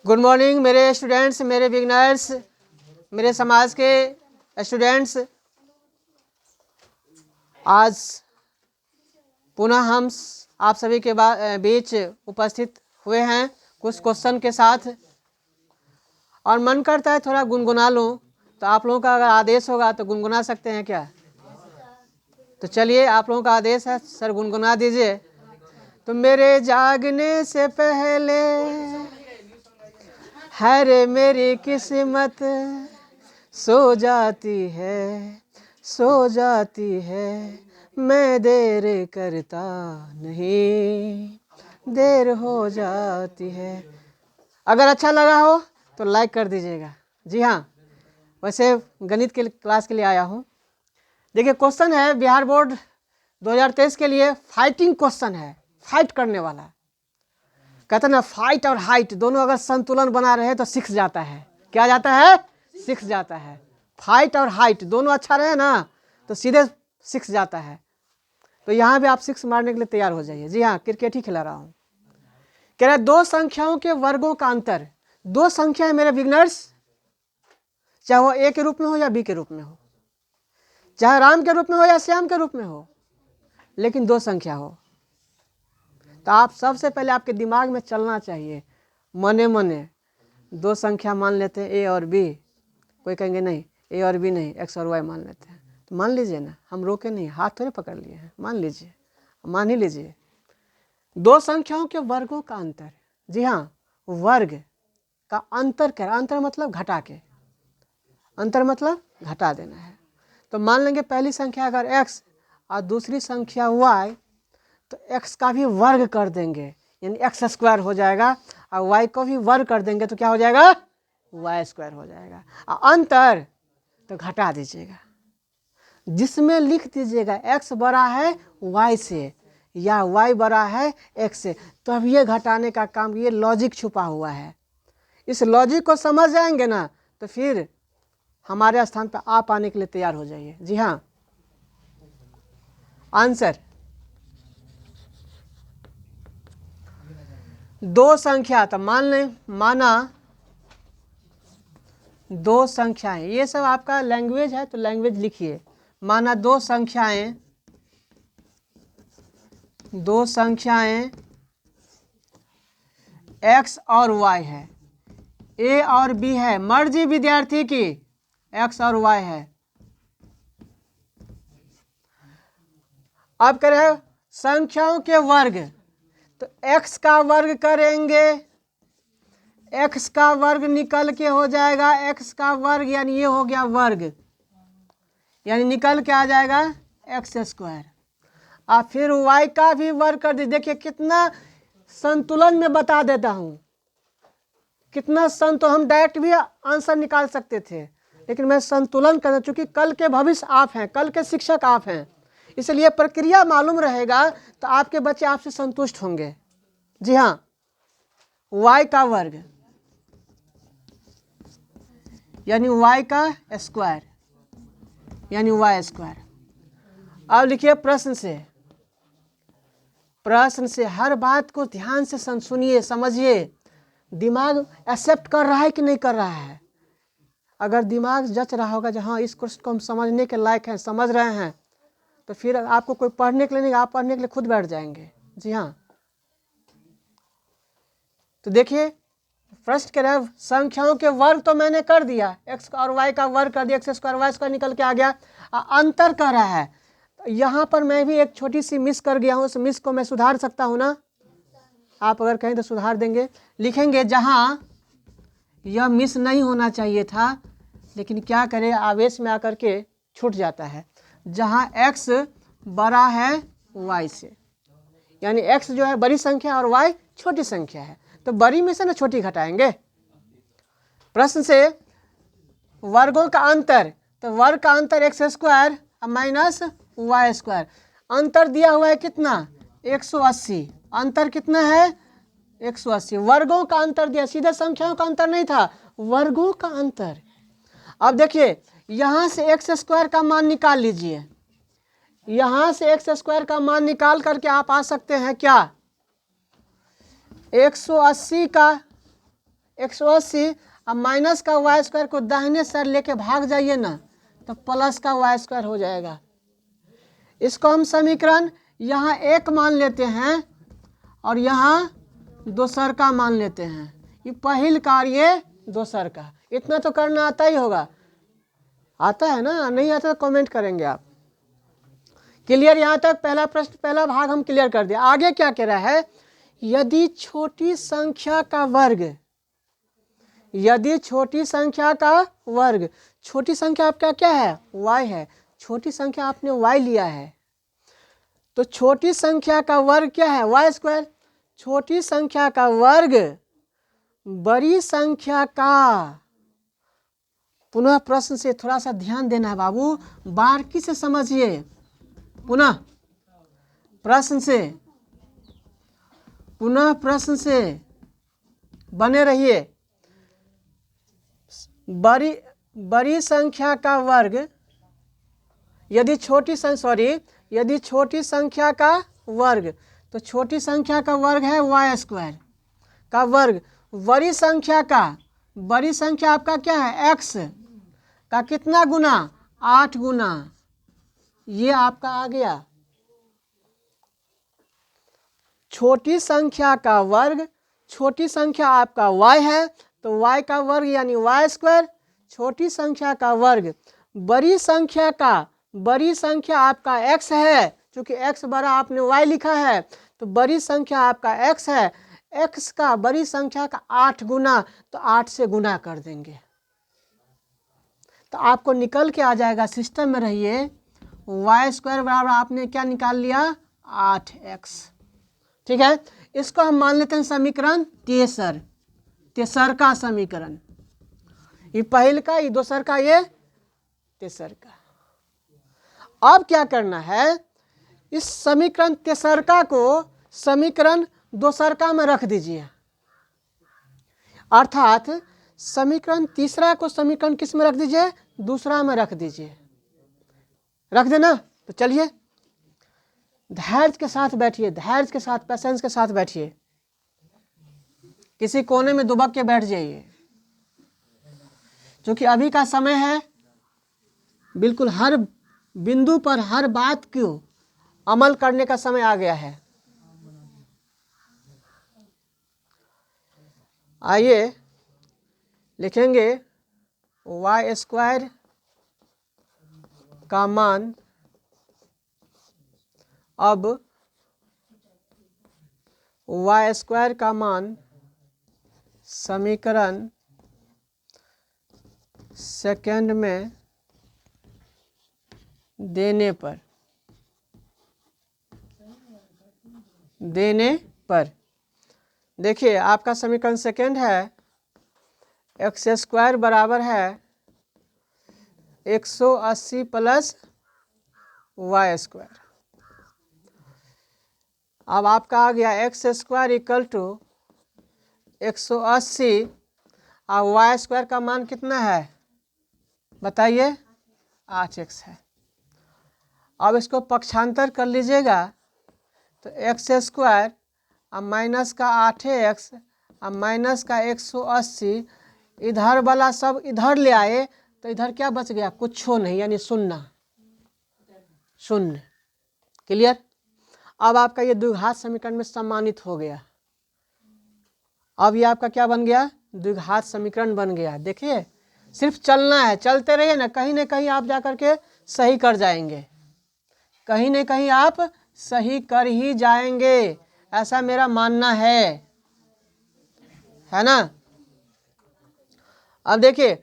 Good morning मेरे students, मेरे beginners, मेरे समाज के स्टूडेंट्स। आज पुनः हम आप सभी के बीच उपस्थित हुए हैं कुछ क्वेश्चन के साथ, और मन करता है थोड़ा गुनगुना लूँ। तो आप लोगों का अगर आदेश होगा तो गुनगुना सकते हैं क्या? तो चलिए, आप लोगों का आदेश है, सर गुनगुना दीजिए। तो मेरे जागने से पहले है रे मेरी किस्मत, सो जाती है, सो जाती है, मैं देर करता नहीं, देर हो जाती है। अगर अच्छा लगा हो तो लाइक कर दीजिएगा। जी हाँ, वैसे गणित के क्लास के लिए आया हूँ। देखिए, क्वेश्चन है बिहार बोर्ड 2023 के लिए, फाइटिंग क्वेश्चन है, फाइट करने वाला। कहते ना, फाइट और हाइट दोनों अगर संतुलन बना रहे तो सिक्स जाता है। क्या जाता है? सिक्स जाता है। फाइट और हाइट दोनों अच्छा रहे ना तो सीधे सिक्स जाता है। तो यहाँ भी आप सिक्स मारने के लिए तैयार हो जाइए। जी हाँ, क्रिकेट ही खिला रहा हूँ। कह रहा है दो संख्याओं के वर्गों का अंतर। दो संख्या है मेरे बिगनर्स, चाहे वो ए के रूप में हो या बी के रूप में हो, चाहे राम के रूप में हो या श्याम के रूप में हो, लेकिन दो संख्या हो। तो आप सबसे पहले आपके दिमाग में चलना चाहिए, मने मने दो संख्या मान लेते हैं, ए और बी। कोई कहेंगे नहीं, ए और बी नहीं, एक्स और वाई मान लेते हैं। तो मान लीजिए ना, हम रोके नहीं, हाथ थोड़े पकड़ लिए हैं, मान लीजिए, मान ही लीजिए। दो संख्याओं के वर्गों का अंतर। जी हाँ, वर्ग का अंतर क्या? अंतर मतलब घटा के, अंतर मतलब घटा देना है। तो मान लेंगे पहली संख्या अगर x और दूसरी संख्या y, तो x का भी वर्ग कर देंगे, यानी एक्स स्क्वायर हो जाएगा, और y को भी वर्ग कर देंगे तो क्या हो जाएगा? y स्क्वायर हो जाएगा। और अंतर तो घटा दीजिएगा, जिसमें लिख दीजिएगा x बड़ा है y से या y बड़ा है x से। तो अब ये घटाने का काम, ये लॉजिक छुपा हुआ है। इस लॉजिक को समझ जाएंगे ना तो फिर हमारे स्थान पर आप आने के लिए तैयार हो जाइए। जी हाँ, आंसर दो संख्या। तो मान लें, माना दो संख्याएं, ये सब आपका लैंग्वेज है तो लैंग्वेज लिखिए। माना दो संख्याएं, दो संख्याएं x और y है, a और b है, मर्जी विद्यार्थी की, x और y है। अब कह रहे संख्याओं के वर्ग, तो x का वर्ग करेंगे, x का वर्ग निकल के हो जाएगा x का वर्ग, यानी ये हो गया वर्ग, यानी निकल के आ जाएगा एक्स स्क्वायर। आप फिर y का भी वर्ग कर दीजिए। देखिए कितना संतुलन में बता देता हूँ, कितना तो हम डायरेक्ट भी आंसर निकाल सकते थे, लेकिन मैं संतुलन करना, चूंकि कल के भविष्य आप हैं, कल के शिक्षक आप हैं, इसलिए प्रक्रिया मालूम रहेगा तो आपके बच्चे आपसे संतुष्ट होंगे। जी हाँ, y का वर्ग यानी y का स्क्वायर यानी y स्क्वायर। अब लिखिए प्रश्न से, प्रश्न से हर बात को ध्यान से सुनिए, समझिए, दिमाग एक्सेप्ट कर रहा है कि नहीं कर रहा है। अगर दिमाग जच रहा होगा जहाँ इस क्वेश्चन को हम समझने के लायक हैं, समझ रहे हैं, तो फिर आपको कोई पढ़ने के लिए नहीं, आप पढ़ने के लिए खुद बैठ जाएंगे। जी हाँ, तो देखिए फर्स्ट कह रहा है संख्याओं के वर्ग तो मैंने कर दिया, x और y का वर्ग कर दिया, एक्स स्क्वायर वाई स्क्वायर निकल के आ गया। अंतर कर रहा है, यहाँ पर मैं भी एक छोटी सी मिस कर गया हूँ, उस मिस को मैं सुधार सकता हूँ ना? आप अगर कहें तो सुधार देंगे, लिखेंगे जहाँ यह मिस नहीं होना चाहिए था, लेकिन क्या करें आवेश में आकर के छूट जाता है। जहाँ x बड़ा है y से, यानी x जो है बड़ी संख्या और y छोटी संख्या है, तो बड़ी में से ना छोटी घटाएंगे। प्रश्न से वर्गों का अंतर, तो वर्ग का अंतर X square minus Y square. अंतर दिया हुआ है कितना? 180। अंतर कितना है? 180। वर्गों का अंतर दिया, सीधे संख्याओं का अंतर नहीं था, वर्गों का अंतर। अब देखिए यहाँ से एक्स स्क्वायर का मान निकाल लीजिए, यहाँ से एक्स स्क्वायर का मान निकाल करके आप आ सकते हैं क्या? 180 का 180, अब माइनस का वाई स्क्वायर को दाहिने साइड लेके भाग जाइए ना तो प्लस का वाई स्क्वायर हो जाएगा। इसको हम समीकरण यहाँ एक मान लेते हैं और यहाँ दोसर का मान लेते हैं। ये पहल कार्य दोसर का, इतना तो करना आता ही होगा। आता है ना? नहीं आता तो कमेंट करेंगे आप। क्लियर? यहाँ तक पहला प्रश्न, पहला भाग हम क्लियर कर दिया। आगे क्या कह रहा है? यदि छोटी संख्या का वर्ग, यदि छोटी संख्या का वर्ग, छोटी संख्या आपका क्या है? y है। छोटी संख्या आपने y लिया है तो छोटी संख्या का वर्ग क्या है? Y square. छोटी संख्या का वर्ग बड़ी संख्या का, पुनः प्रश्न से थोड़ा सा ध्यान देना है बाबू, बारीकी से समझिए। पुनः प्रश्न से, पुनः प्रश्न से बने रहिए। बड़ी संख्या का वर्ग, यदि छोटी संख्या का वर्ग, तो छोटी संख्या का वर्ग है वाई स्क्वायर का वर्ग। बड़ी संख्या का, बड़ी संख्या आपका क्या है? x का कितना गुना? 8 गुना। ये आपका आ गया। छोटी संख्या का वर्ग, छोटी संख्या आपका y है तो y का वर्ग यानी वाई स्क्वायर। छोटी संख्या का वर्ग बड़ी संख्या का, बड़ी संख्या आपका x है, क्योंकि x बड़ा आपने y लिखा है तो बड़ी संख्या आपका x है। x का बड़ी संख्या का 8 गुना, तो 8 से गुना कर देंगे तो आपको निकल के आ जाएगा। सिस्टम में रहिए, वाई स्क्वायर बराबर आपने क्या निकाल लिया? 8x। ठीक है, इसको हम मान लेते हैं समीकरण तेसर, तेसर का समीकरण। ये पहल का, ये दोसर का, ये तेसर का। अब क्या करना है? इस समीकरण तेसरका को समीकरण दोसरका में रख दीजिए, अर्थात समीकरण तीसरा को समीकरण किस में रख दीजिए? दूसरा में रख दीजिए। रख देना? तो चलिए धैर्य के साथ बैठिए, धैर्य के साथ, पेशेंस के साथ बैठिए। किसी कोने में दुबक के बैठ जाइए, क्योंकि अभी का समय है, बिल्कुल हर बिंदु पर हर बात को अमल करने का समय आ गया है। आइए लिखेंगे वाई स्क्वायर का मान, अब वाई स्क्वायर का मान समीकरण सेकंड में देने पर, देखिए आपका समीकरण सेकंड है एक्स स्क्वायर बराबर है 180 प्लस वाई स्क्वायर। अब आपका आ गया एक्स स्क्वायर इक्वल टू 180 और वाई स्क्वायर का मान कितना है बताइए? 8x है। अब इसको पक्षांतर कर लीजिएगा तो एक्स स्क्वायर अब माइनस का 8x अब माइनस का 180, इधर वाला सब इधर ले आए तो इधर क्या बच गया? कुछ नहीं, यानी शून्य, शून्य। क्लियर? अब आपका ये द्विघात समीकरण में सम्मानित हो गया। अब ये आपका क्या बन गया? द्विघात समीकरण बन गया। देखिए सिर्फ चलना है, चलते रहिए ना कहीं आप जा कर के सही कर जाएंगे, कहीं न कहीं आप सही कर ही जाएंगे, ऐसा मेरा मानना है ना? अब देखिए,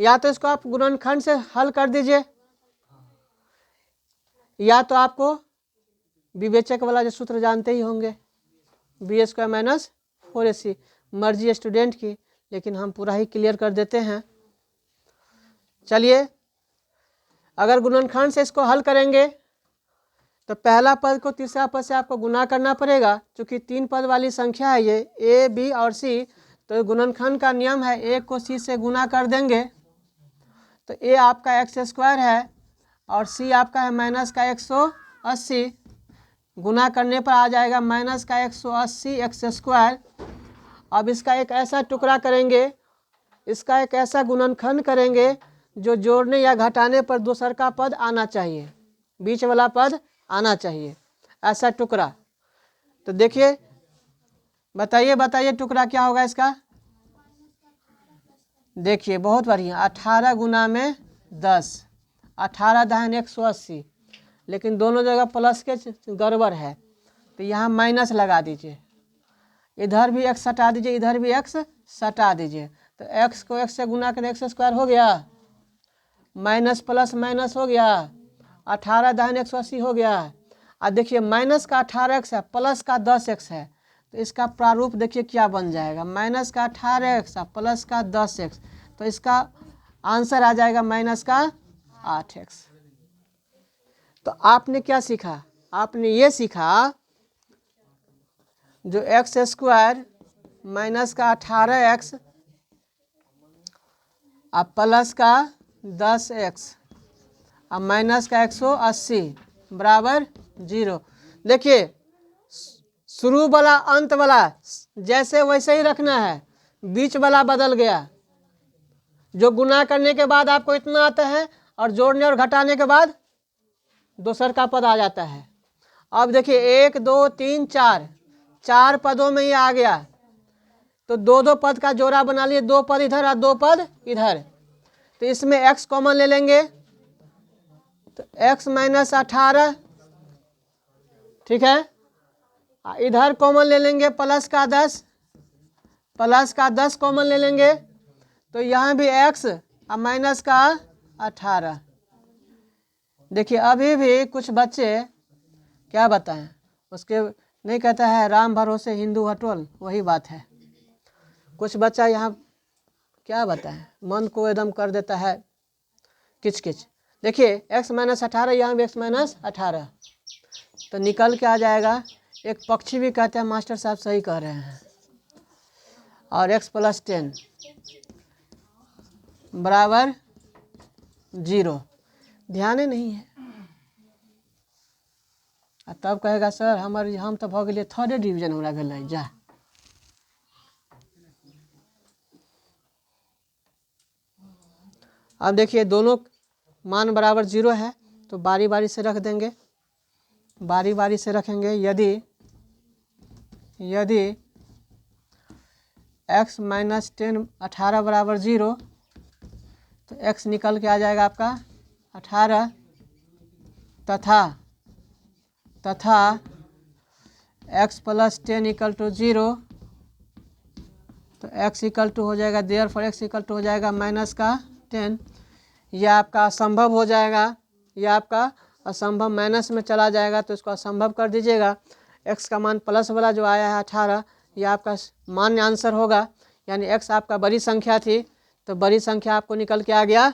या तो इसको आप गुणनखंड से हल कर दीजिए, या तो आपको विवेचक वाला जो सूत्र जानते ही होंगे, बी स्क्वायर माइनस 4ac, मर्जी स्टूडेंट की, लेकिन हम पूरा ही क्लियर कर देते हैं। चलिए, अगर गुणनखंड से इसको हल करेंगे तो पहला पद को तीसरा पद से आपको गुना करना पड़ेगा, क्योंकि 3 पद वाली संख्या है ये ए, बी और सी। तो गुणनखंड का नियम है ए को सी से गुना कर देंगे तो ए आपका एक्स स्क्वायर है और सी आपका है माइनस का 180, गुना करने पर आ जाएगा माइनस का 180 एक्स स्क्वायर। अब इसका एक ऐसा टुकड़ा करेंगे, इसका एक ऐसा गुणनखंड करेंगे जो जोड़ने या घटाने पर दूसर का पद आना चाहिए, बीच वाला पद आना चाहिए, ऐसा टुकड़ा। तो देखिए, बताइए बताइए टुकड़ा क्या होगा इसका। देखिए बहुत बढ़िया, 18 गुना में 10, 18 दाहिने 180, लेकिन दोनों जगह प्लस के गड़बड़ है, तो यहाँ माइनस लगा दीजिए, इधर भी x हटा दीजिए, इधर भी x हटा दीजिए, तो x को x से गुना करें एक्स स्क्वायर हो गया, माइनस प्लस माइनस हो गया, 18 दाहिने 180 हो गया। और देखिए माइनस का 18x है, प्लस का 10x है, तो इसका प्रारूप देखिए क्या बन जाएगा, माइनस का 18x प्लस का 10x, तो इसका आंसर आ जाएगा माइनस का 8x। तो आपने क्या सीखा, आपने ये सीखा जो एक्स स्क्वायर माइनस का 18x और प्लस का 10x और माइनस का 180 बराबर 0। देखिए शुरू वाला अंत वाला जैसे वैसे ही रखना है, बीच वाला बदल गया, जो गुना करने के बाद आपको इतना आता है और जोड़ने और घटाने के बाद दूसर का पद आ जाता है। अब देखिए 1 2 3 4, 4 पदों में ही आ गया, तो दो दो पद का जोड़ा बना लिए, 2 पद इधर और 2 पद इधर, तो इसमें x कॉमन ले लेंगे, तो x माइनस 18, ठीक है, इधर कॉमन ले लेंगे प्लस का 10, प्लस का 10 कॉमन ले लेंगे, तो यहाँ भी x और माइनस का 18। देखिए अभी भी कुछ बच्चे क्या बताएं, उसके नहीं कहता है राम भरोसे हिंदू हटोल, वही बात है। कुछ बच्चा यहाँ क्या बताएं, मन को एकदम कर देता है किच किच। देखिए x माइनस 18, यहाँ भी x माइनस 18, तो निकल के आ जाएगा, एक पक्षी भी कहते हैं मास्टर साहब सही कह रहे हैं, और x प्लस 10 बराबर 0, ध्यान ही नहीं है। तब कहेगा सर हम तो भ गए 3rd डिवीजन हमरा गए जा। अब देखिए दोनों मान बराबर 0 है, तो बारी बारी से रख देंगे, बारी बारी से रखेंगे। यदि x माइनस 10 18 बराबर 0, तो x निकल के आ जाएगा आपका 18, तथा x प्लस 10 इक्वल टू 0, तो x इक्वल टू हो जाएगा, देयरफॉर x इक्वल टू हो जाएगा माइनस का 10। यह आपका असंभव हो जाएगा, यह आपका असंभव माइनस में चला जाएगा, तो इसको असंभव कर दीजिएगा। x का मान प्लस वाला जो आया है 18, यह आपका मान्य आंसर होगा, यानी x आपका बड़ी संख्या थी, तो बड़ी संख्या आपको निकल के आ गया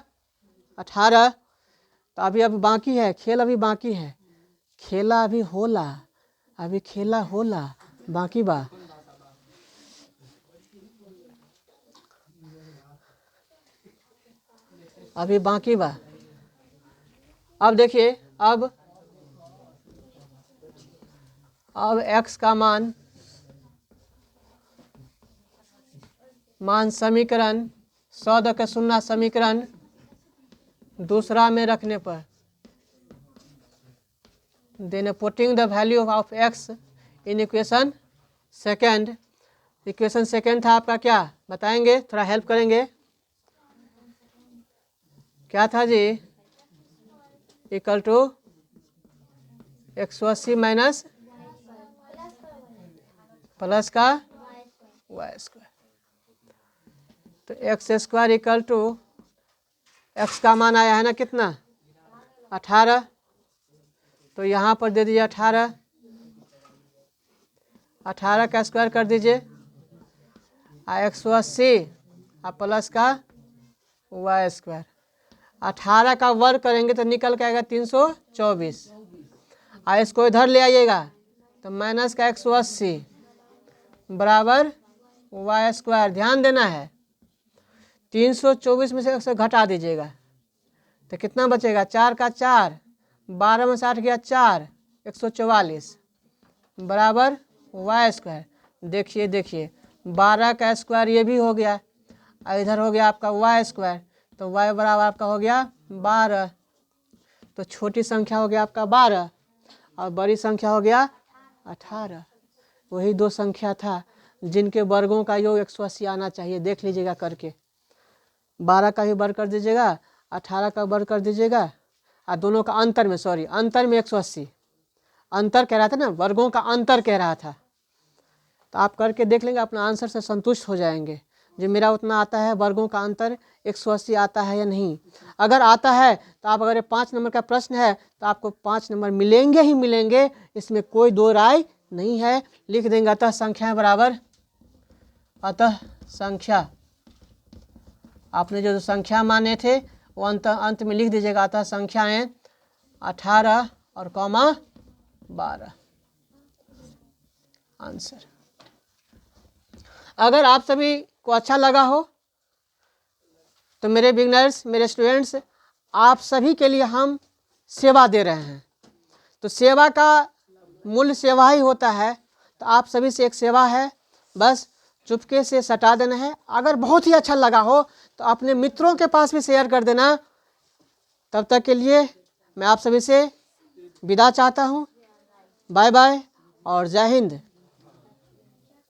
18। तो अभी बाकी है खेल, अभी बाकी है, खेला अभी होला, अभी खेला होला बाकी बा। अभी बाकी बा। अब देखिए, अब x का मान समीकरण 100 समीकरण दूसरा में रखने पर, then putting the value of x in equation second. Equation second था आपका, क्या बताएंगे, थोड़ा हेल्प करेंगे, क्या था जी, इक्वल टू 180 माइनस प्लस का y स्क्वायर, तो x square equal to x का मान आया है ना कितना 18, तो यहाँ पर दे दीजिए 18, 18 का स्क्वायर कर दीजिए, 180 और प्लस का y स्क्वायर, 18 का वर्ग करेंगे तो निकल के आएगा 324, और इसको इधर ले आइएगा तो माइनस का 180 बराबर y स्क्वायर। ध्यान देना है 324 में से 100 घटा दीजिएगा तो कितना बचेगा, 4 का 4, 12 में 60 गया 4, 144 बराबर y स्क्वायर। देखिए 12 का स्क्वायर ये भी हो गया, और इधर हो गया आपका y स्क्वायर, तो y बराबर आपका हो गया 12। तो छोटी संख्या हो गया आपका 12 और बड़ी संख्या हो गया 18। वही दो संख्या था जिनके वर्गों का योग 180 आना चाहिए। देख लीजिएगा करके, 12 का भी वर्ग कर दीजिएगा, 18 का वर्ग कर दीजिएगा, और दोनों का अंतर में, सॉरी अंतर में 180, अंतर कह रहा था ना, वर्गों का अंतर कह रहा था। तो आप करके देख लेंगे, अपना आंसर से संतुष्ट हो जाएंगे, जो मेरा उतना आता है, वर्गों का अंतर 180 आता है या नहीं। अगर आता है तो आप, अगर 5 नंबर का प्रश्न है तो आपको 5 नंबर मिलेंगे ही मिलेंगे, इसमें कोई दो राय नहीं है। लिख देंगे अतः संख्या बराबर, अतः संख्या, आपने जो संख्या माने थे वो अंत में लिख दीजिएगा, अतः संख्याएं 18 और कॉमा 12 आंसर। अगर आप सभी को अच्छा लगा हो तो मेरे बिगनर्स, मेरे स्टूडेंट्स, आप सभी के लिए हम सेवा दे रहे हैं। तो सेवा का मूल्य सेवा ही होता है। तो आप सभी से एक सेवा है, बस चुपके से सटा देना है। अगर बहुत ही अच्छा लगा हो तो अपने मित्रों के पास भी शेयर कर देना। तब तक के लिए मैं आप सभी से विदा चाहता हूँ। बाय बाय और जय हिंद।